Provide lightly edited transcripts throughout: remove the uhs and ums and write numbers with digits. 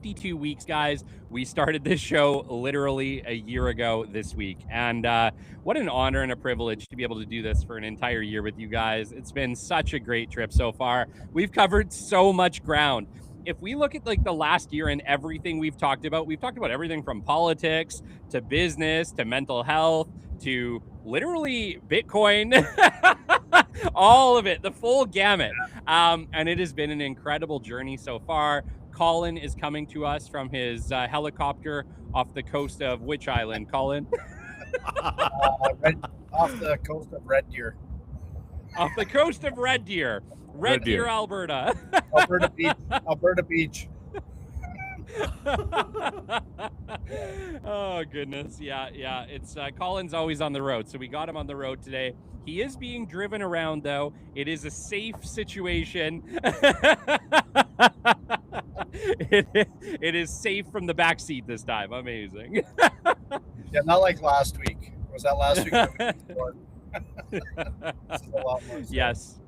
52 weeks, guys. We started this show literally a year ago this week. And what an honor and a privilege to be able to do this for an entire year with you guys. It's been such a great trip so far. We've covered so much ground. If we look at like the last year and everything we've talked about everything from politics to business to mental health to literally Bitcoin, all of it, the full gamut. And it has been an incredible journey so far. Colin is coming to us from his helicopter off the coast of which island, Colin? Off the coast of Red Deer. Off the coast of Red Deer. Red Deer, Alberta. Alberta Beach. Oh goodness, yeah. It's Colin's always on the road, so we got him on the road today. He is being driven around, though. It is a safe situation. It is safe from the back seat this time. Amazing. Yeah, not like last week. Was that last week? This is a lot more. Yes,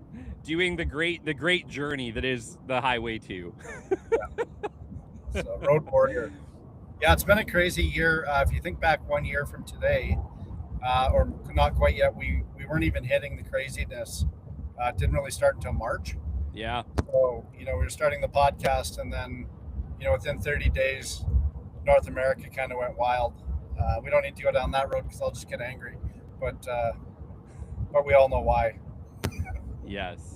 doing the great journey that is the Highway 2. So, road warrior. Yeah, it's been a crazy year. If you think back 1 year from today, or not quite yet, we weren't even hitting the craziness. It didn't really start until March. Yeah. So, we were starting the podcast, and then, within 30 days, North America kind of went wild. We don't need to go down that road because I'll just get angry. But we all know why. Yes.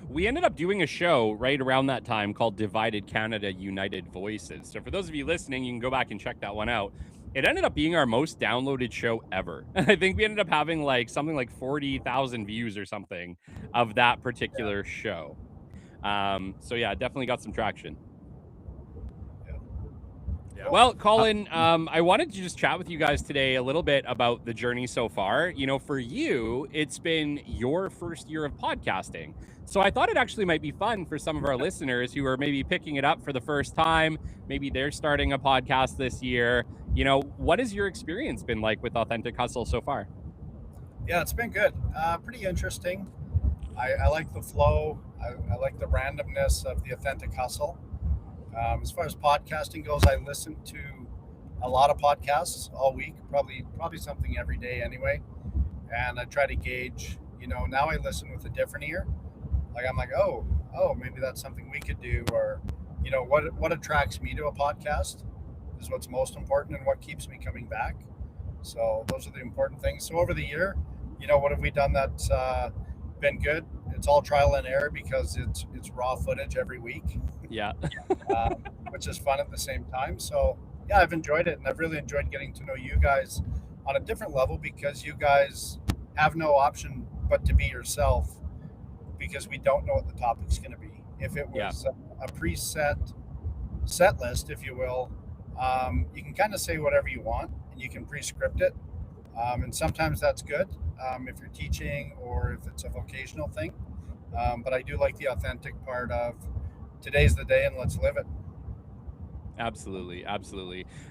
We ended up doing a show right around that time called Divided Canada, United Voices. So for those of you listening, you can go back and check that one out. It ended up being our most downloaded show ever. I think we ended up having something like 40,000 views or something of that particular show. So yeah, definitely got some traction. Yeah. Well, Colin, I wanted to just chat with you guys today a little bit about the journey so far. For you, it's been your first year of podcasting. So I thought it actually might be fun for some of our listeners who are maybe picking it up for the first time. Maybe they're starting a podcast this year. What has your experience been like with Authentic Hustle so far? Yeah, it's been good. Pretty interesting. I like the flow. I like the randomness of the Authentic Hustle. As far as podcasting goes, I listen to a lot of podcasts all week, probably something every day anyway. And I try to gauge, now I listen with a different ear. I'm like, oh, maybe that's something we could do, or, what attracts me to a podcast is what's most important and what keeps me coming back. So those are the important things. So over the year, what have we done that's been good? It's all trial and error because it's raw footage every week. Yeah. Which is fun at the same time. So yeah, I've enjoyed it, and I've really enjoyed getting to know you guys on a different level because you guys have no option but to be yourself, because we don't know what the topic's going to be. If it was a preset set list, if you will, you can kind of say whatever you want and you can pre-script it. And sometimes that's good if you're teaching or if it's a vocational thing. But I do like the authentic part of today's the day and let's live it. Absolutely.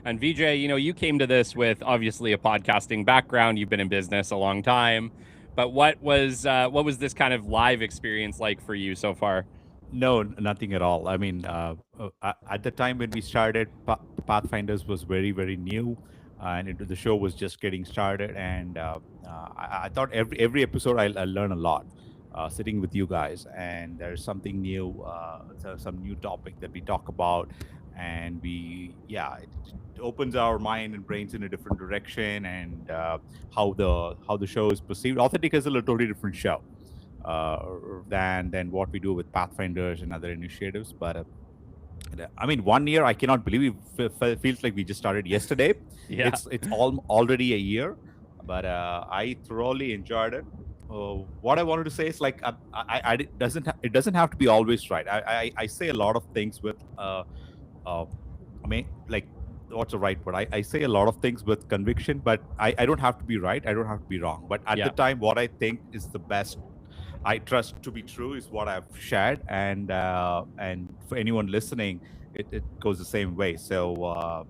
And Vijay, you came to this with obviously a podcasting background. You've been in business a long time. But what was this kind of live experience like for you so far? No, nothing at all. I mean, at the time when we started, Pathfinders was very, very new, and the show was just getting started. And I thought every episode I learn a lot, sitting with you guys. And there's something new, some new topic that we talk about, and it opens our mind and brains in a different direction, and how the show is perceived. Authentic is a totally different show than what we do with Pathfinders and other initiatives. But I mean, 1 year, I cannot believe it feels like we just started yesterday. Yeah. It's already a year, but I thoroughly enjoyed it. What I wanted to say is it doesn't have to be always right. I say a lot of things with what's the right word? I say a lot of things with conviction, but I don't have to be right. I don't have to be wrong. But at the time, what I think is the best, I trust to be true, is what I've shared. And for anyone listening, it goes the same way. So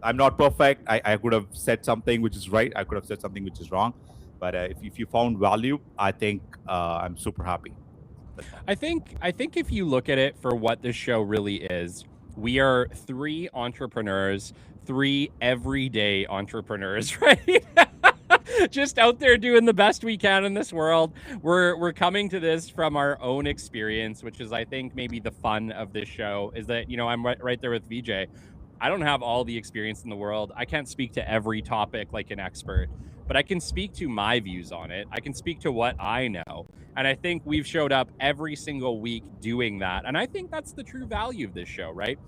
I'm not perfect. I could have said something which is right. I could have said something which is wrong. But if you found value, I think I'm super happy. I think if you look at it for what this show really is, We are three entrepreneurs, three everyday entrepreneurs, right? Just out there doing the best we can in this world. We're coming to this from our own experience, which is I think maybe the fun of this show is that, I'm right there with VJ. I don't have all the experience in the world. I can't speak to every topic like an expert, but I can speak to my views on it. I can speak to what I know. And I think we've showed up every single week doing that. And I think that's the true value of this show, right?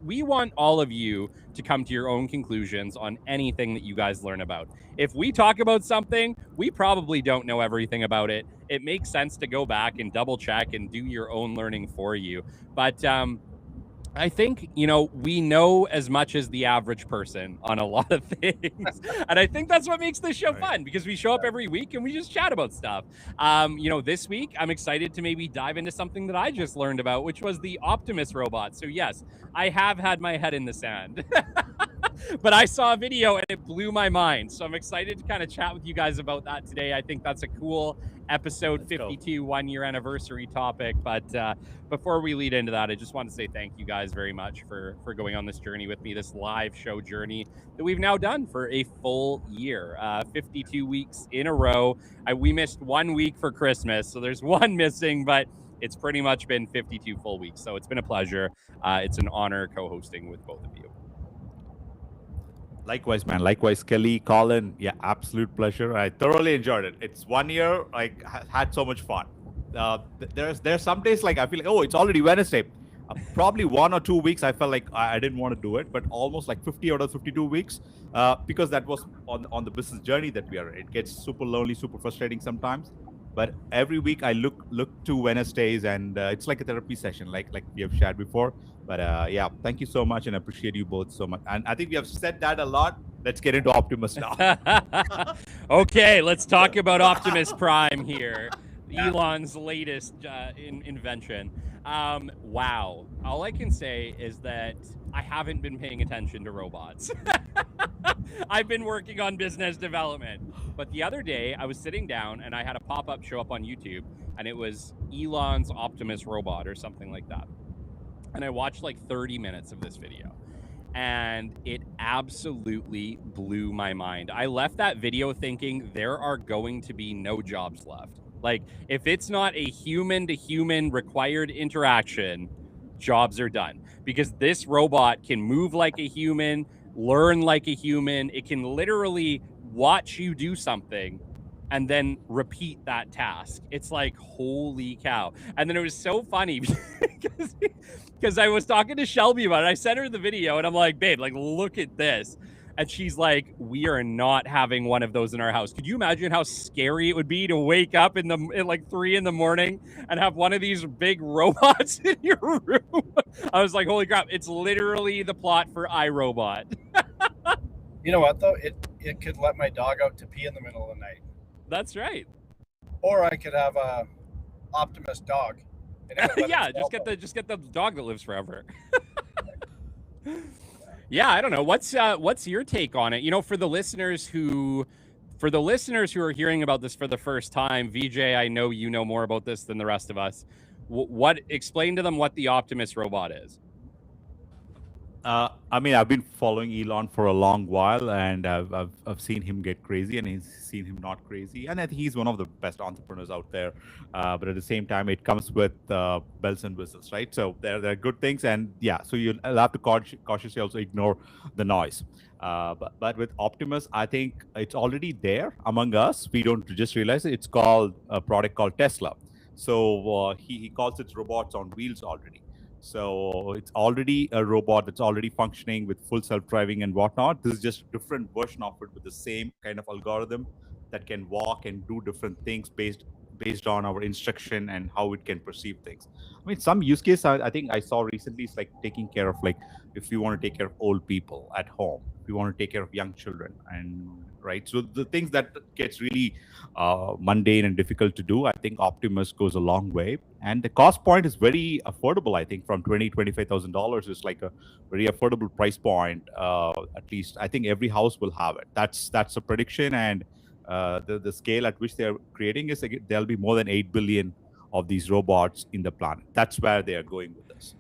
We want all of you to come to your own conclusions on anything that you guys learn about. If we talk about something, we probably don't know everything about it. It makes sense to go back and double check and do your own learning for you. But I think, we know as much as the average person on a lot of things. And I think that's what makes this show fun, because we show up every week and we just chat about stuff. This week, I'm excited to maybe dive into something that I just learned about, which was the Optimus robot. So yes, I have had my head in the sand. But I saw a video and it blew my mind. So I'm excited to kind of chat with you guys about that today. I think that's a cool episode 52 1-year anniversary topic. But before we lead into that, I just want to say thank you guys very much for going on this journey with me, this live show journey that we've now done for a full year, 52 weeks in a row. We missed 1 week for Christmas, so there's one missing, but it's pretty much been 52 full weeks. So it's been a pleasure. It's an honor co-hosting with both of you. Likewise, man. Likewise, Kelly, Colin. Yeah, absolute pleasure. I thoroughly enjoyed it. It's 1 year. I had so much fun. There's some days like I feel like, oh, it's already Wednesday. Probably 1 or 2 weeks I felt like I didn't want to do it, but almost like 50 out of 52 weeks, because that was on the business journey that we are in. It gets super lonely, super frustrating sometimes. But every week I look to Wednesdays, and it's like a therapy session, like we have shared before. But yeah, thank you so much, and I appreciate you both so much. And I think we have said that a lot. Let's get into Optimus now. Okay, let's talk about Optimus Prime here. Elon's latest invention. Wow. All I can say is that I haven't been paying attention to robots. I've been working on business development. But the other day, I was sitting down and I had a pop-up show up on YouTube, and it was Elon's Optimus robot or something like that. And I watched like 30 minutes of this video, and it absolutely blew my mind. I left that video thinking there are going to be no jobs left. Like, if it's not a human-to-human required interaction, jobs are done. Because this robot can move like a human, learn like a human. It can literally watch you do something and then repeat that task. It's like, holy cow. And then it was so funny because I was talking to Shelby about it. I sent her the video and I'm like, babe, like, look at this. And she's like, we are not having one of those in our house. Could you imagine how scary it would be to wake up at like 3 a.m. and have one of these big robots in your room? I was like, holy crap, it's literally the plot for iRobot. You know what, though? It could let my dog out to pee in the middle of the night. That's right. Or I could have a Optimus dog. Yeah, just get the dog that lives forever. Yeah, I don't know. What's your take on it? For the listeners who are hearing about this for the first time, VJ, I know you know more about this than the rest of us. Explain to them what the Optimus robot is. I mean, I've been following Elon for a long while, and I've seen him get crazy, and he's seen him not crazy. And I think he's one of the best entrepreneurs out there. But at the same time, it comes with bells and whistles, right? So there are good things, and yeah, so you'll have to cautiously also ignore the noise. But with Optimus, I think it's already there among us. We don't just realize it. It's called a product called Tesla. So he calls it robots on wheels already. So it's already a robot that's already functioning with full self-driving and whatnot. This is just a different version of it with the same kind of algorithm that can walk and do different things based on our instruction and how it can perceive things. I mean, some use case I think I saw recently is like taking care of, like, if you want to take care of old people at home, if you want to take care of young children, and right. So the things that gets really mundane and difficult to do, I think Optimus goes a long way. And the cost point is very affordable. I think from $25,000 is like a very affordable price point. At least I think every house will have it. That's a prediction. And the scale at which they're creating is there'll be more than 8 billion of these robots in the planet. That's where they are going with this.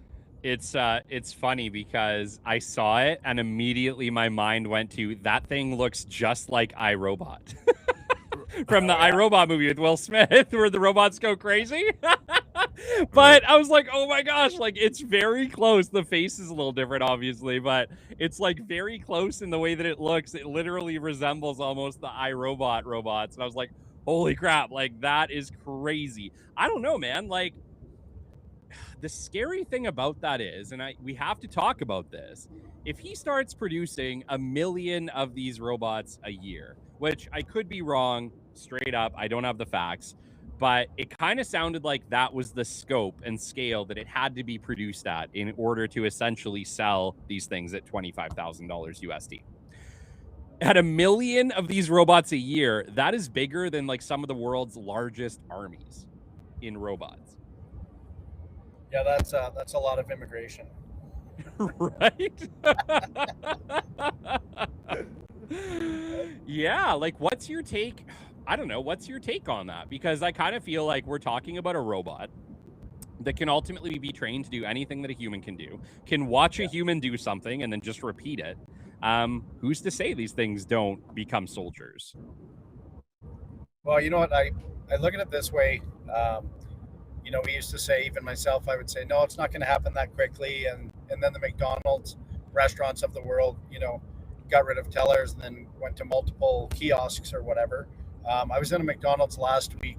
It's funny because I saw it and immediately my mind went to that thing looks just like iRobot. From the iRobot movie with Will Smith where the robots go crazy. But I was like, oh my gosh, like it's very close. The face is a little different, obviously, but it's like very close in the way that it looks. It literally resembles almost the iRobot robots. And I was like, holy crap, like that is crazy. I don't know, man. Like the scary thing about that is, and we have to talk about this, if he starts producing 1 million of these robots a year, which I could be wrong, straight up, I don't have the facts, but it kind of sounded like that was the scope and scale that it had to be produced at in order to essentially sell these things at $25,000 USD. At 1 million of these robots a year, that is bigger than like some of the world's largest armies in robots. Yeah, that's a lot of immigration. Right? Yeah, like what's your take? I don't know, what's your take on that? Because I kind of feel like we're talking about a robot that can ultimately be trained to do anything that a human can do, can watch a human do something and then just repeat it. Who's to say these things don't become soldiers? Well, you know what? I look at it this way. We used to say, even myself, I would say, no, it's not going to happen that quickly. And then the McDonald's restaurants of the world, got rid of tellers and then went to multiple kiosks or whatever. I was in a McDonald's last week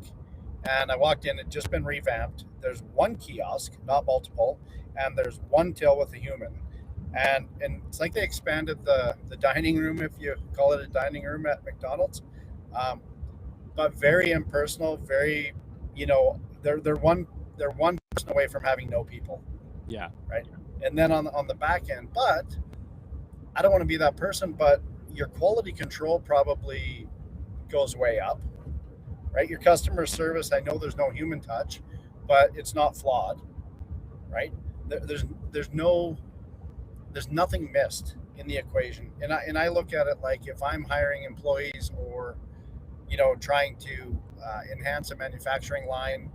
and I walked in, it just been revamped. There's one kiosk, not multiple, and there's one till with a human. And it's like they expanded the dining room, if you call it a dining room at McDonald's, but very impersonal, very, they're one person away from having no people. Yeah. Right. And then on the back end, but I don't want to be that person, but your quality control probably goes way up, right? Your customer service, I know there's no human touch, but it's not flawed, right? There's nothing missed in the equation. And I look at it like if I'm hiring employees or, trying to enhance a manufacturing line,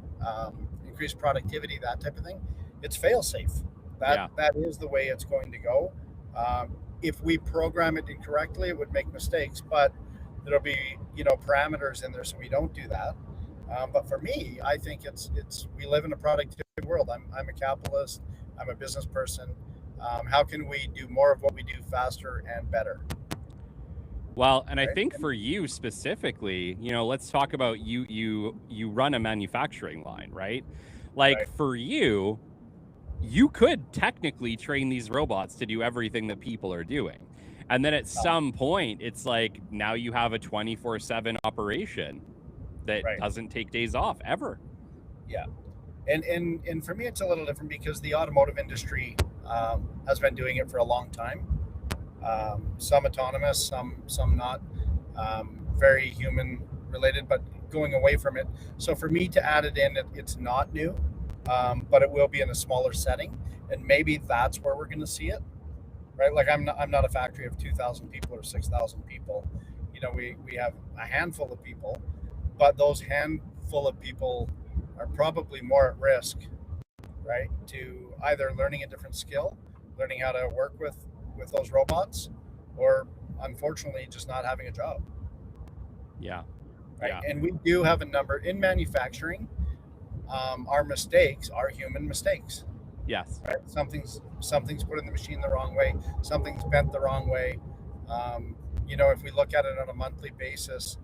increase productivity, that type of thing, it's fail safe. That is the way it's going to go. If we program it incorrectly, it would make mistakes, but there'll be, parameters in there so we don't do that. But for me, I think it's we live in a productivity world. I'm a capitalist. I'm a business person. How can we do more of what we do faster and better? Well, and I think for you specifically, let's talk about you run a manufacturing line, right? Like for you could technically train these robots to do everything that people are doing. And then at some point, it's like now you have a 24/7 operation that doesn't take days off ever. Yeah. And for me, it's a little different because the automotive industry has been doing it for a long time. Some autonomous, some not, very human related, but going away from it. So for me to add it in, it's not new, but it will be in a smaller setting. And maybe that's where we're going to see it, right? Like I'm not a factory of 2,000 people or 6,000 people. We have a handful of people, but those handful of people are probably more at risk, right? To either learning a different skill, learning how to work with those robots, or unfortunately just not having a job. Yeah. Right. Yeah. And we do have a number in manufacturing. Our mistakes are human mistakes. Yes. Right. Something's put in the machine the wrong way. Something's bent the wrong way. If we look at it on a monthly basis,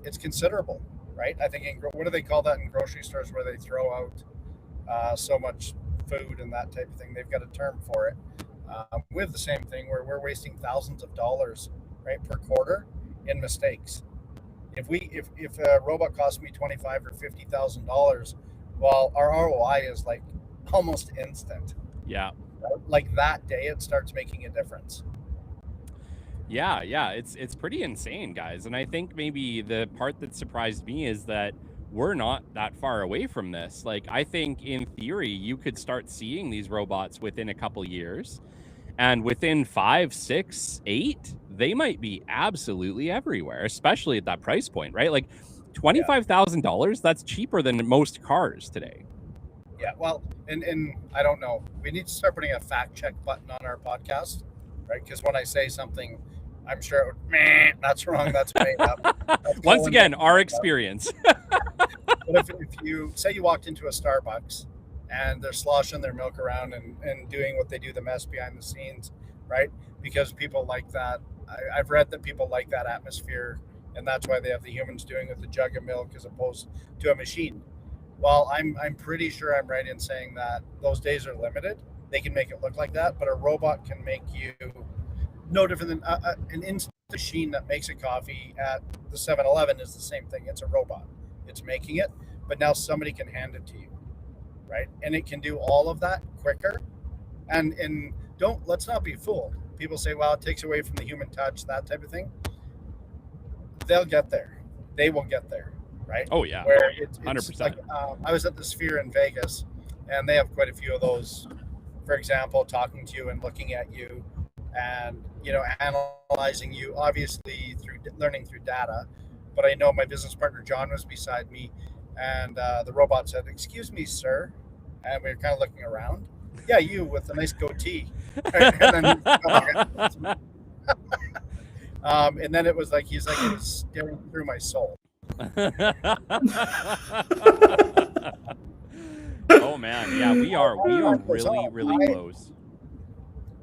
it's considerable, right? I think what do they call that in grocery stores where they throw out so much food and that type of thing? They've got a term for it. We have the same thing where we're wasting thousands of dollars, right, per quarter in mistakes. If a robot costs me $25,000 or $50,000, well, our ROI is like almost instant. Yeah. Like that day, it starts making a difference. Yeah, it's pretty insane, guys. And I think maybe the part that surprised me is that we're not that far away from this. Like, I think in theory, you could start seeing these robots within a couple years, and within 5, 6, 8, they might be absolutely everywhere, especially at that price point, right? Like $25,000, that's cheaper than most cars today. Yeah, well, and I don't know. We need to start putting a fact check button on our podcast, right? Because when I say something, I'm sure it would, meh, that's wrong, that's made up. That's Once Colin again, making our that up. experience. But if you say you walked into a Starbucks and they're sloshing their milk around and doing what they do, the mess behind the scenes, right? Because people like that. I've read that people like that atmosphere, and that's why they have the humans doing with the jug of milk as opposed to a machine. Well, I'm pretty sure I'm right in saying that those days are limited. They can make it look like that, but a robot can make you no different than an instant machine that makes a coffee at the 7-Eleven is the same thing. It's a robot. It's making it, but now somebody can hand it to you, right? And it can do all of that quicker. And don't let's not be fooled. People say, well, it takes away from the human touch, that type of thing. They'll get there. They will get there, right? Oh yeah, Where it's 100%. like I was at the Sphere in Vegas, and they have quite a few of those. For example, talking to you and looking at you, and analyzing you, obviously through learning through data. But I know my business partner John was beside me, and the robot said, "Excuse me, sir," and we were kind of looking around. Yeah, you with a nice goatee, and then and then it was like he's like it was staring through my soul. Oh man, yeah, we are really close.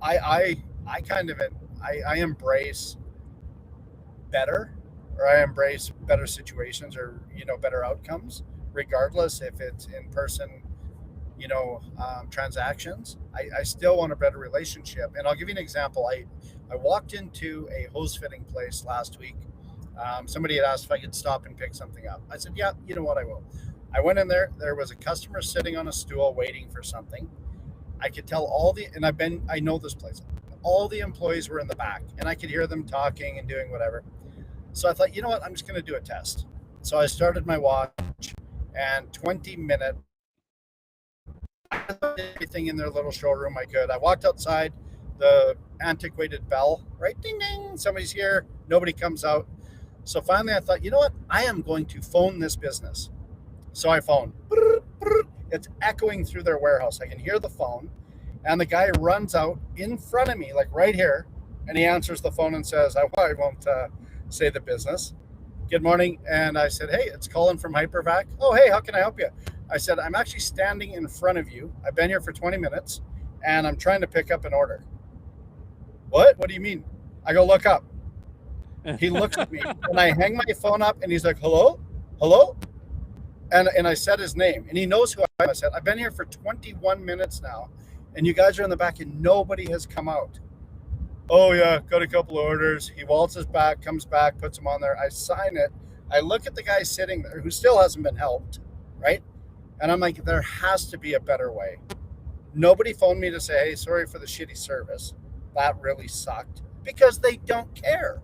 I kind of I embrace better, or I embrace better situations, or better outcomes, regardless if it's in person, transactions. I still want a better relationship, and I'll give you an example. I walked into a hose fitting place last week. Somebody had asked if I could stop and pick something up. I said, yeah, you know what, I will. I went in there. There was a customer sitting on a stool waiting for something. I could tell and I know this place. All the employees were in the back, and I could hear them talking and doing whatever. So I thought, you know what, I'm just going to do a test. So I started my watch, and 20 minutes, everything in their little showroom I could. I walked outside, the antiquated bell, right? Ding, ding, somebody's here. Nobody comes out. So finally I thought, you know what, I am going to phone this business. So I phoned. It's echoing through their warehouse. I can hear the phone, and the guy runs out in front of me, like right here, and he answers the phone and says, I won't say the business. Good morning. And I said, hey, it's Colin from Hypervac. Oh, hey, how can I help you? I said, I'm actually standing in front of you. I've been here for 20 minutes, and I'm trying to pick up an order. What? What do you mean? I go, look up. He looks at me, and I hang my phone up, and he's like, hello? Hello? And I said his name, and he knows who I am. I said, I've been here for 21 minutes now, and you guys are in the back, and nobody has come out. Oh, yeah, got a couple of orders. He waltzes back, comes back, puts them on there. I sign it. I look at the guy sitting there who still hasn't been helped, right? And I'm like, there has to be a better way. Nobody phoned me to say, hey, sorry for the shitty service. That really sucked, because they don't care,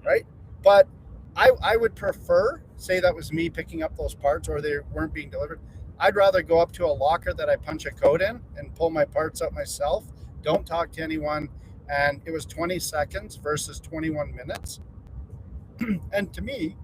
right? But I would prefer, say that was me picking up those parts or they weren't being delivered. I'd rather go up to a locker that I punch a code in and pull my parts out myself. Don't talk to anyone. And it was 20 seconds versus 21 minutes. And to me,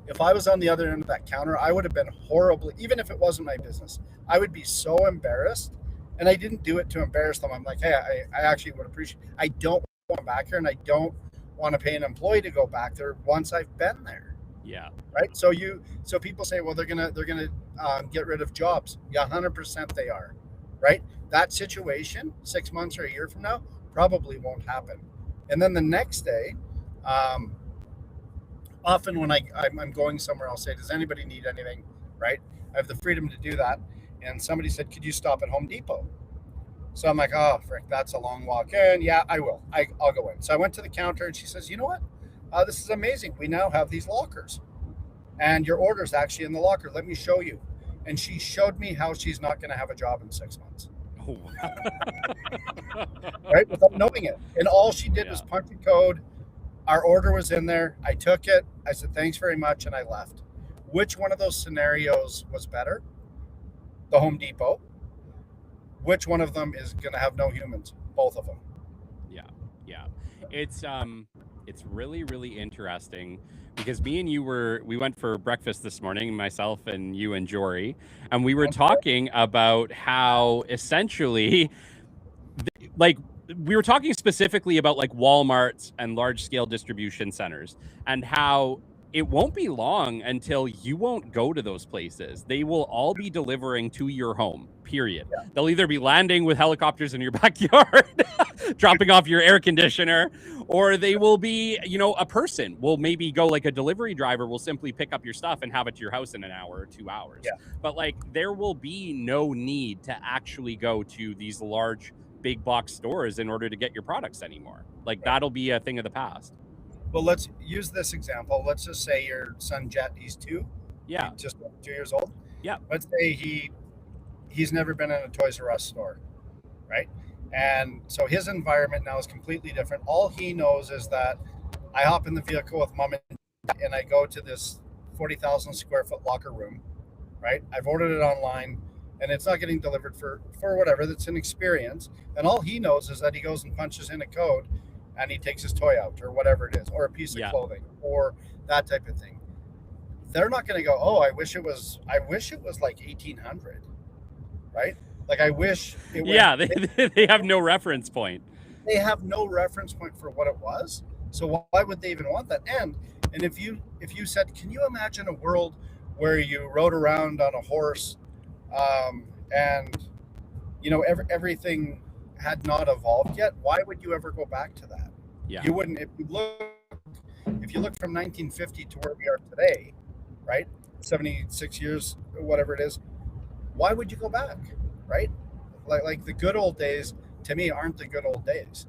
if I was on the other end of that counter, I would have been horribly, even if it wasn't my business, I would be so embarrassed. And I didn't do it to embarrass them. I'm like, hey, I actually would appreciate, I don't want to back here, and I don't want to pay an employee to go back there once I've been there. Yeah. Right. So people say, well, they're gonna get rid of jobs. Yeah, 100% they are. Right. That situation 6 months or a year from now probably won't happen. And then the next day, often when I'm going somewhere, I'll say, does anybody need anything? Right. I have the freedom to do that. And somebody said, could you stop at Home Depot? So I'm like, oh, frick, that's a long walk in. Yeah, I will. I'll go in. So I went to the counter, and she says, you know what? This is amazing. We now have these lockers, and your order's actually in the locker. Let me show you. And she showed me how she's not going to have a job in 6 months. Oh. Right? Without knowing it. And all she did was punch a code. Our order was in there. I took it. I said, thanks very much. And I left. Which one of those scenarios was better? The Home Depot. Which one of them is going to have no humans? Both of them. Yeah. It's It's really, really interesting because me and you we went for breakfast this morning, myself and you and Jory, and we were talking about how essentially, like, we were talking specifically about like Walmarts and large scale distribution centers and how it won't be long until you won't go to those places. They will all be delivering to your home, period. Yeah. They'll either be landing with helicopters in your backyard, dropping off your air conditioner, or they will be, a person will maybe go, like a delivery driver will simply pick up your stuff and have it to your house in an hour or 2 hours. Yeah. But like, there will be no need to actually go to these large big box stores in order to get your products anymore. Like, that'll be a thing of the past. Well, let's use this example. Let's just say your son Jet, he's 2. Yeah. He's just 2 years old. Yeah. Let's say he's never been in a Toys R Us store, right? And so his environment now is completely different. All he knows is that I hop in the vehicle with mom and I go to this 40,000 square foot locker room, right? I've ordered it online and it's not getting delivered for whatever. That's an experience. And all he knows is that he goes and punches in a code and he takes his toy out or whatever it is, or a piece of clothing or that type of thing. They're not going to go, oh, I wish it was like 1800, right? Like, I wish it was. Yeah, they have no reference point. They have no reference point for what it was. So why would they even want that? And if you said, can you imagine a world where you rode around on a horse and everything had not evolved yet? Why would you ever go back to that? Yeah. You wouldn't. If you look from 1950 to where we are today, right? 76 years, whatever it is. Why would you go back? Right? Like the good old days to me aren't the good old days.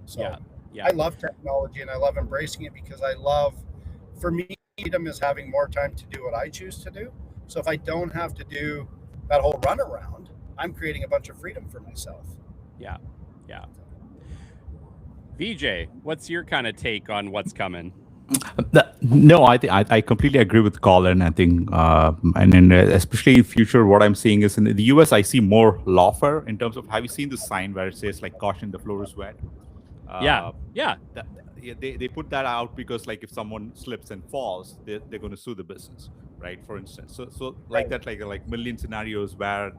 So yeah. I love technology and I love embracing it because for me, freedom is having more time to do what I choose to do. So if I don't have to do that whole runaround, I'm creating a bunch of freedom for myself. Yeah. VJ, what's your kind of take on what's coming? No, I completely agree with Colin. I think, and in, especially in future, what I'm seeing is in the US, I see more lawfare in terms of, have you seen the sign where it says like caution, the floor is wet? Yeah. They put that out because like if someone slips and falls, they're going to sue the business, right? For instance, so like that, like million scenarios where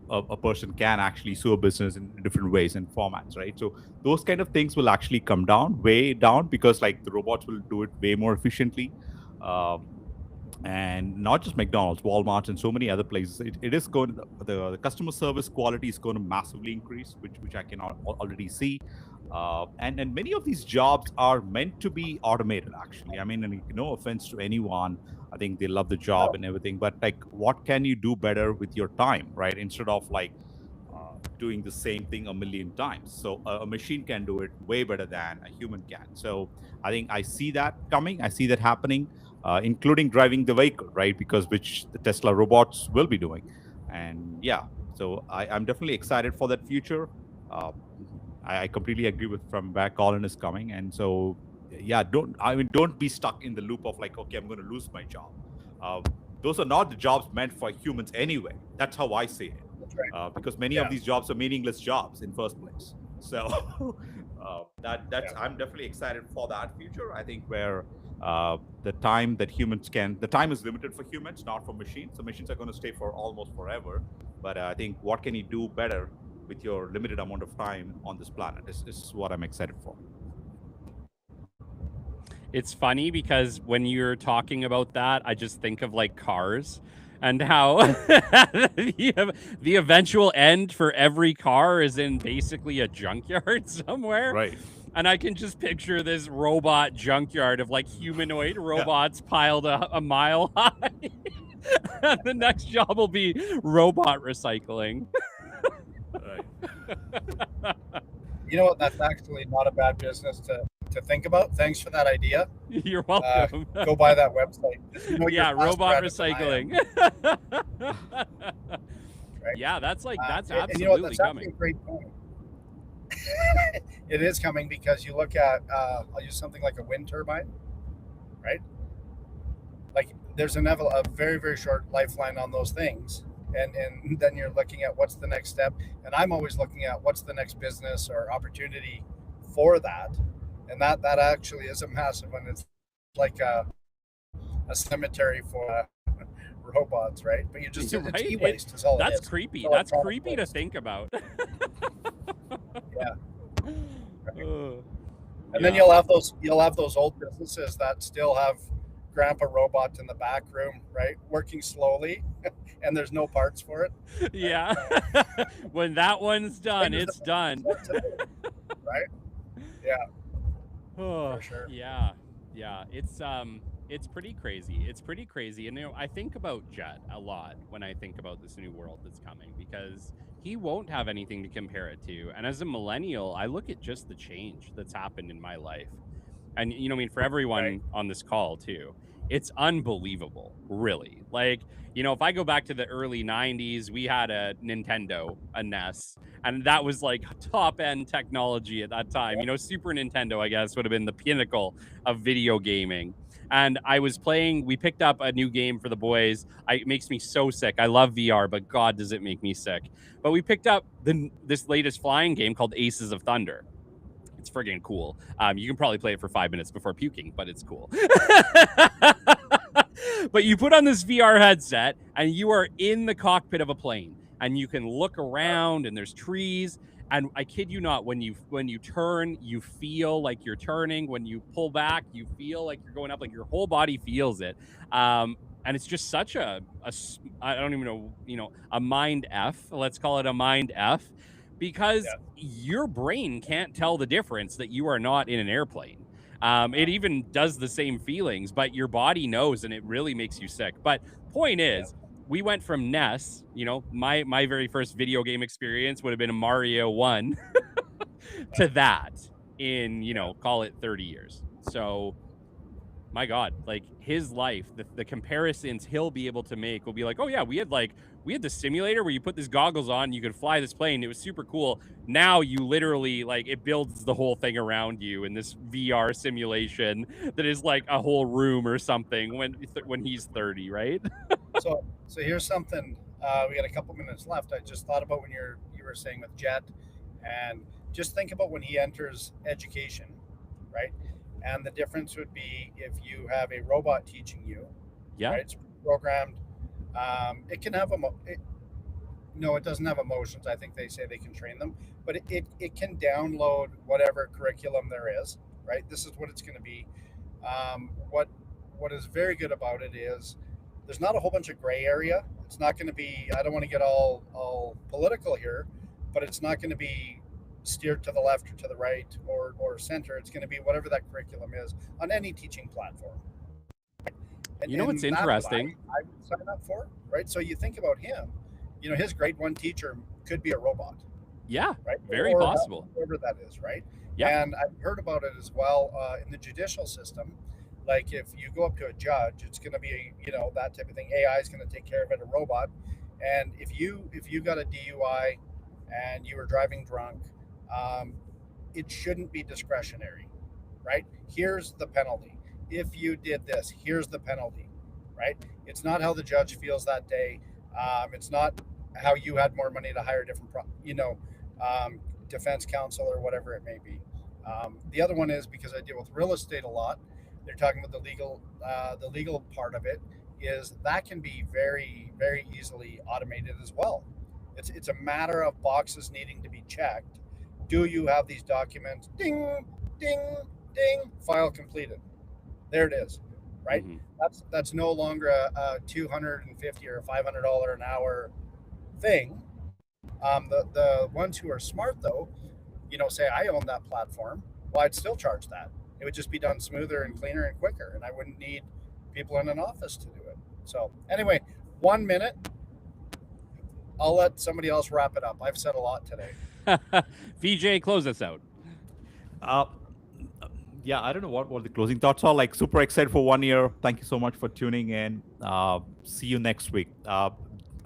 a person can actually sue a business in different ways and formats, right? So those kind of things will actually come way down because like the robots will do it way more efficiently. And not just McDonald's, Walmart, and so many other places. It is going. The customer service quality is going to massively increase, which I can already see. And many of these jobs are meant to be automated. Actually, I mean, no offense to anyone. I think they love the job and everything, but like, what can you do better with your time, right? Instead of like doing the same thing a million times. So a machine can do it way better than a human can. So I think I see that coming. I see that happening. Including driving the vehicle, right? Because which the Tesla robots will be doing. And yeah, so I'm definitely excited for that future. I completely agree with from where Colin is coming. And so, yeah, don't be stuck in the loop of like, okay, I'm going to lose my job. Those are not the jobs meant for humans anyway. That's how I see it. That's right. Because many of these jobs are meaningless jobs in first place. So I'm definitely excited for that future. I think where the time is limited for humans, not for machines. So machines are going to stay for almost forever. But I think what can you do better with your limited amount of time on this planet is what I'm excited for. It's funny because when you're talking about that, I just think of like cars and how the eventual end for every car is in basically a junkyard somewhere. Right. And I can just picture this robot junkyard of like humanoid robots piled a mile high. And the next job will be robot recycling. Right. You know what? That's actually not a bad business to think about. Thanks for that idea. You're welcome. Go buy that website. Yeah, robot recycling. Right? Yeah, that's absolutely and you know what? That's coming. A great point. It is coming because you look at, I'll use something like a wind turbine, right? Like there's a very, very short lifeline on those things. And then you're looking at what's the next step. And I'm always looking at what's the next business or opportunity for that. and that actually is a massive one. It's like a cemetery for robots, right? But it's right? e-waste is all That's it is. creepy. It's That's electronic creepy to waste. think about. Yeah. And Yeah. then you'll have those old businesses that still have grandpa robot in the back room, right? Working slowly and there's no parts for it. Yeah. When that one's done, Same as it's the done. businesses today, right? Yeah, Oh, for sure. yeah. Yeah. It's pretty crazy. It's pretty crazy. And I think about Jet a lot when I think about this new world that's coming, because he won't have anything to compare it to. And as a millennial, I look at just the change that's happened in my life. And I mean, for everyone Right. on this call too, it's unbelievable, really. Like, if I go back to the early 90s, we had a Nintendo, a NES, and that was like top end technology at that time. Super Nintendo, I guess, would have been the pinnacle of video gaming. And we picked up a new game for the boys. It makes me so sick. I love VR, but God, does it make me sick. But we picked up this latest flying game called Aces of Thunder. It's friggin' cool. You can probably play it for 5 minutes before puking, but it's cool. But you put on this VR headset and you are in the cockpit of a plane, and you can look around and there's trees. And I kid you not, when you turn, you feel like you're turning. When you pull back, you feel like you're going up. Like your whole body feels it. And it's just such I don't even know, a mind F. Let's call it a mind F. Because your brain can't tell the difference that you are not in an airplane. It even does the same feelings, but your body knows, and it really makes you sick. But point is, we went from NES, my very first video game experience would have been a Mario 1 to that in, call it 30 years. So my God, like his life, the comparisons he'll be able to make will be like, oh yeah, we had the simulator where you put these goggles on, you could fly this plane. It was super cool. Now you literally it builds the whole thing around you in this VR simulation that is like a whole room or something when he's 30, right? So here's something. We got a couple minutes left. I just thought about when you were saying with Jet, and just think about when he enters education, right? And the difference would be if you have a robot teaching you, right? It's programmed. It can have no, it doesn't have emotions. I think they say they can train them, but it can download whatever curriculum there is, right? This is what it's going to be. What is very good about it is there's not a whole bunch of gray area. It's not going to be, I don't want to get all political here, but it's not going to be steered to the left or to the right or center. It's going to be whatever that curriculum is on any teaching platform. And what's interesting? I would sign up for, right? So you think about him, his grade 1 teacher could be a robot. Yeah, right? Very possible. Whatever that is, right? Yeah. And I've heard about it as well in the judicial system. Like if you go up to a judge, it's going to be, that type of thing. AI is going to take care of it, a robot. And if you got a DUI and you were driving drunk, it shouldn't be discretionary, right? Here's the penalty. If you did this, here's the penalty, right? It's not how the judge feels that day. It's not how you had more money to hire a different, defense counsel or whatever it may be. The other one is, because I deal with real estate a lot, they're talking about the legal part of it, is that can be very, very easily automated as well. It's a matter of boxes needing to be checked. Do you have these documents? Ding, ding, ding, file completed. There it is, right? Mm-hmm. That's no longer a $250 or $500 an hour thing. The ones who are smart, though, say I own that platform, well, I'd still charge that. It would just be done smoother and cleaner and quicker, and I wouldn't need people in an office to do it. So anyway, 1 minute. I'll let somebody else wrap it up. I've said a lot today. VJ, close us out. Yeah, I don't know what the closing thoughts are. Like, super excited for 1 year. Thank you so much for tuning in. See you next week.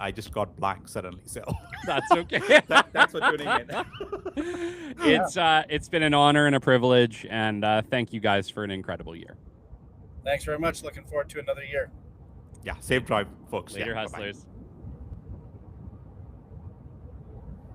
I just got blank suddenly, so that's okay. Thanks for tuning in. It's been an honor and a privilege, and thank you guys for an incredible year. Thanks very much. Looking forward to another year. Yeah, safe drive, folks. Later, yeah, hustlers. Bye-bye.